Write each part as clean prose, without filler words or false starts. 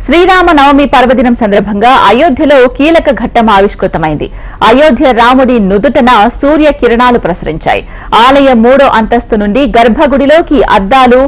శ్రీరామ నవమి పర్వదినం సందర్భంగా అయోధ్యలో కీలక ఘట్టం ఆవిష్కృతమైంది. అయోధ్య రాముడి నుదుటన సూర్య కిరణాలు ప్రసరించాయి. ఆలయ 3వ అంతస్తు నుండి గర్భగుడిలోకి అద్దాలు,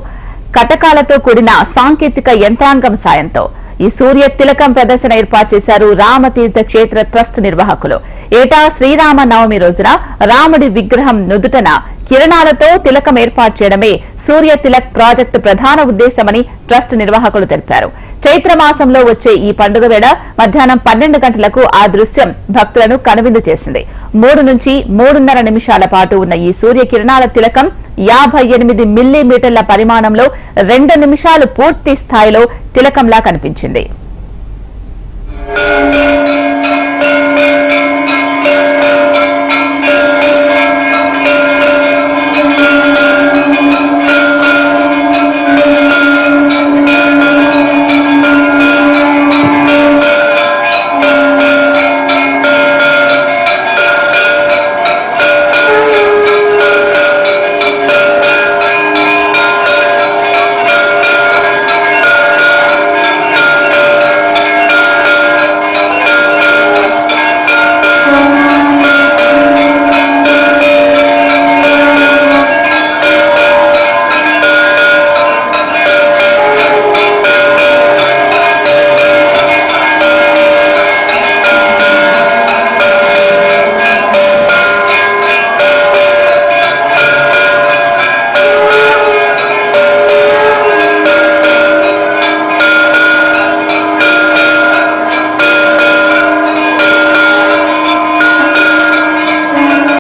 కటకాలతో కూడిన సాంకేతిక యంత్రాంగం సాయంతో ఈ సూర్య తిలకం ప్రదర్శన ఏర్పాటు చేశారు రామతీర్థ క్షేత్ర ట్రస్ట్ నిర్వాహకులు. ఏటా శ్రీరామ నవమి రోజున రాముడి విగ్రహం నుదుటన కిరణాలతో తిలకం ఏర్పాటు చేయడమే సూర్య తిలక్ ప్రాజెక్టు ప్రధాన ఉద్దేశమని ట్రస్ట్ నిర్వాహకులు తెలిపారు. చైత్రమాసంలో వచ్చే ఈ పండుగ వేళ మధ్యాహ్నం 12 గంటలకు ఆ దృశ్యం భక్తులను కనువిందు చేసింది. 3 నుంచి 3.5 నిమిషాల పాటు ఉన్న ఈ సూర్య కిరణాల తిలకం 58 మిల్లీమీటర్ల పరిమాణంలో 2 నిమిషాలు పూర్తి స్థాయిలో తిలకంలా కనిపించింది.